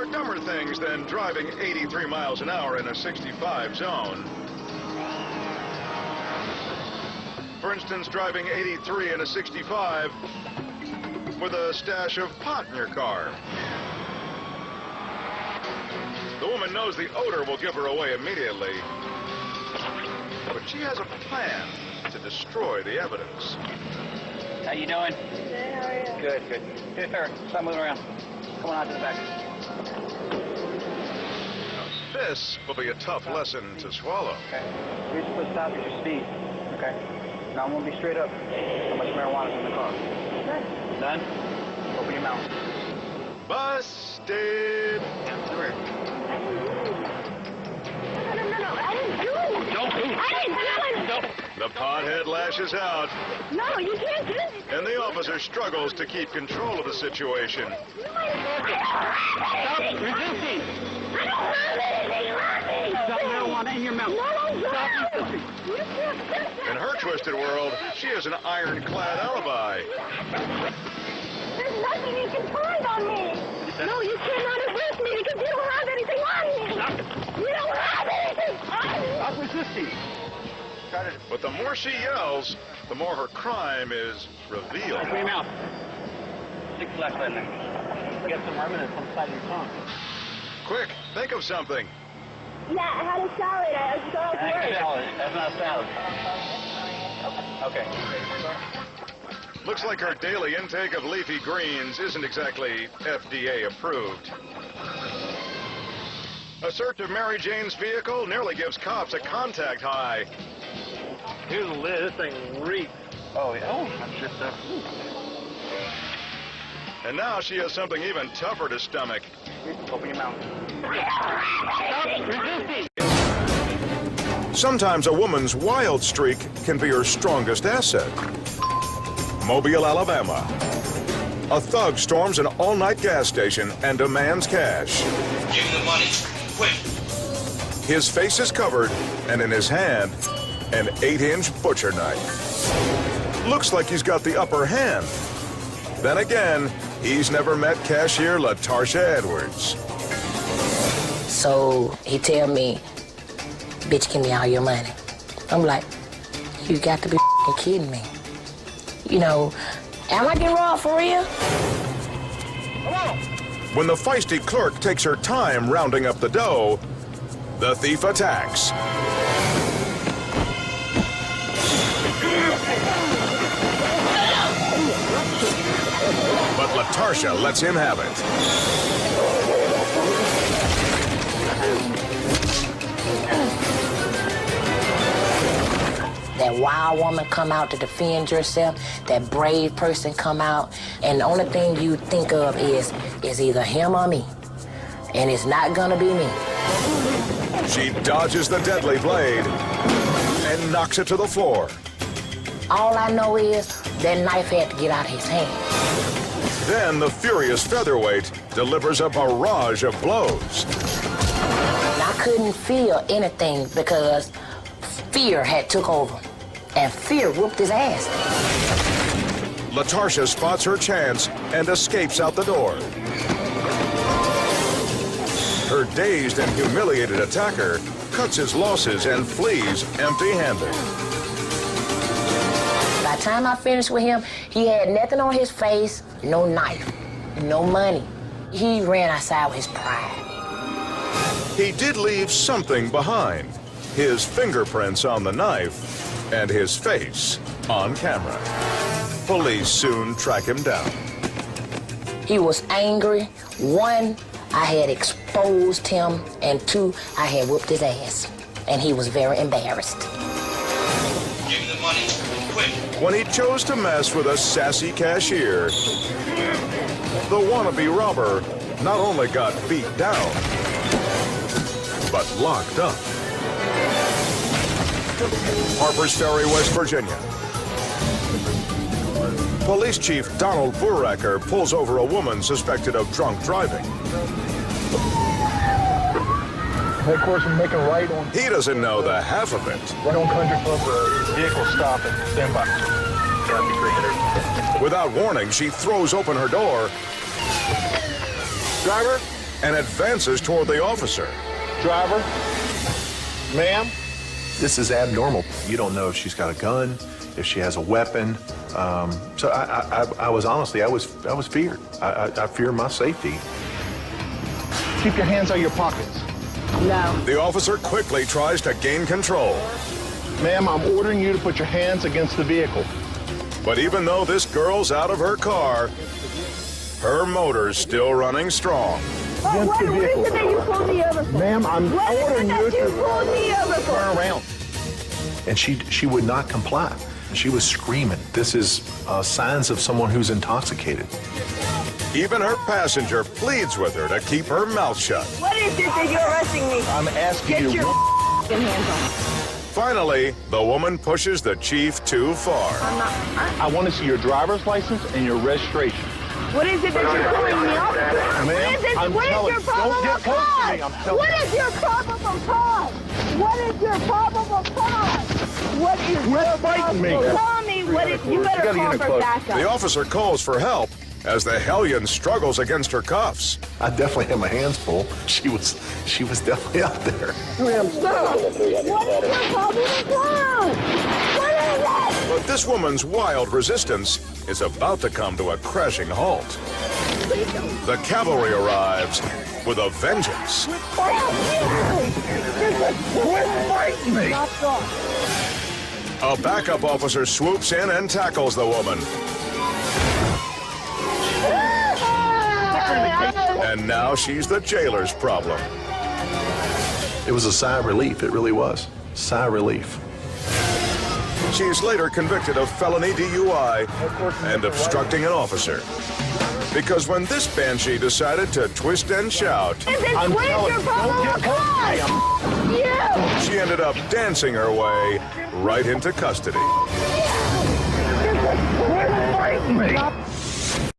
are dumber things than driving 83 miles an hour in a 65 zone. For instance, driving 83 in a 65 with a stash of pot in your car. The woman knows the odor will give her away immediately, but she has a plan to destroy the evidence. How you doing? Good, how are you? Good, good. Here, stop moving around. Come on out to the back. This will be a tough lesson to swallow. Okay. You're supposed to stop at your speed. Okay. Now I'm gonna be straight up. How much marijuana's in the car? Good. Done? Open your mouth. Busted! Come here. No, I didn't do it. Don't move. I didn't do it. Don't. The pothead lashes out, No, you can't do this. and the officer struggles to keep control of the situation. Stop resisting. I don't have anything on me. Stop marijuana in your mouth. No, Stop resisting. You can't. In her twisted world, she has an ironclad alibi. There's nothing you can find on me. No, you cannot arrest me because you don't have anything on me. Stop. You don't have anything on me. Stop resisting. Got it. But the more she yells, the more her crime is revealed. Open your mouth. Stick the flashlight in there. Get some remnants on the side of your tongue. Quick, think of something. Yeah, I had a salad. I was going to That's work. salad. That's not salad. Okay. Looks like her daily intake of leafy greens isn't exactly FDA approved. A search of Mary Jane's vehicle nearly gives cops a contact high. Here's a lid. This thing reeks. Oh, yeah. Oh, that's your stuff. And now she has something even tougher to stomach. Open your mouth. Stop resisting. Sometimes a woman's wild streak can be her strongest asset. Mobile, Alabama. A thug storms an all-night gas station and demands cash. Give me the money, quick. His face is covered, and in his hand, an 8-inch butcher knife. Looks like he's got the upper hand. Then again, he's never met cashier LaTarsha Edwards. So he tell me, bitch, give me all your money. I'm like, you got to be f***ing kidding me. You know, am I getting robbed for real? When the feisty clerk takes her time rounding up the dough, the thief attacks. But LaTarsha lets him have it. That wild woman come out to defend yourself, that brave person come out, and the only thing you think of is either him or me. And it's not gonna be me. She dodges the deadly blade and knocks it to the floor. All I know is that knife had to get out of his hand. Then the furious featherweight delivers a barrage of blows. And I couldn't feel anything because fear had took over. And fear whooped his ass. LaTarsha spots her chance and escapes out the door. Her dazed and humiliated attacker cuts his losses and flees empty-handed. By the time I finished with him, he had nothing on his face, no knife, no money. He ran outside with his pride. He did leave something behind. His fingerprints on the knife and his face on camera. Police soon track him down. He was angry. One, I had exposed him, and two, I had whooped his ass. And he was very embarrassed. Give me the money, quick. When he chose to mess with a sassy cashier, the wannabe robber not only got beat down, but locked up. Harper's Ferry, West Virginia. Police Chief Donald Buracker pulls over a woman suspected of drunk driving. Headquarters are making right on He doesn't know the half of it. Country Club. Vehicle stopping. Stand by. Without warning, she throws open her door. Driver, and advances toward the officer. Driver, ma'am. This is abnormal. You don't know if she's got a gun, if she has a weapon. So I was honestly, I was feared. I fear my safety. Keep your hands out of your pockets. No. The officer quickly tries to gain control. Ma'am, I'm ordering you to put your hands against the vehicle. But even though this girl's out of her car, her motor's still running strong. Oh, what is it that you pulled me over for? Ma'am, I'm What is it ordering that you you to pulled me over for? turn around. And she would not comply. She was screaming. This is signs of someone who's intoxicated. Even her passenger pleads with her to keep her mouth shut. What is it that you're arresting me? I'm asking Get you. your hands on. Finally, the woman pushes the chief too far. I want to see your driver's license and your registration. What is it that you're calling me off? Ma'am, What is it? I'm What is telling your you, don't probable get close to cause? me, I'm telling What you. is your probable cause? What is your probable cause? What is Quit fighting me. Tell me what is. You better gotta call get in for close. backup. The officer calls for help as the hellion struggles against her cuffs. I definitely had my hands full. She was definitely out there. What is your probable cause? What is it? But this woman's wild resistance is about to come to a crashing halt. The cavalry arrives with a vengeance. A backup officer swoops in and tackles the woman. And now she's the jailer's problem. It was a sigh of relief. It really was. Sigh of relief. She's later convicted of felony DUI and obstructing an officer. Because when this banshee decided to twist and shout, I'm What is telling your you, don't get probable close to me. cause? You! she ended up dancing her way right into custody. Quit fighting me.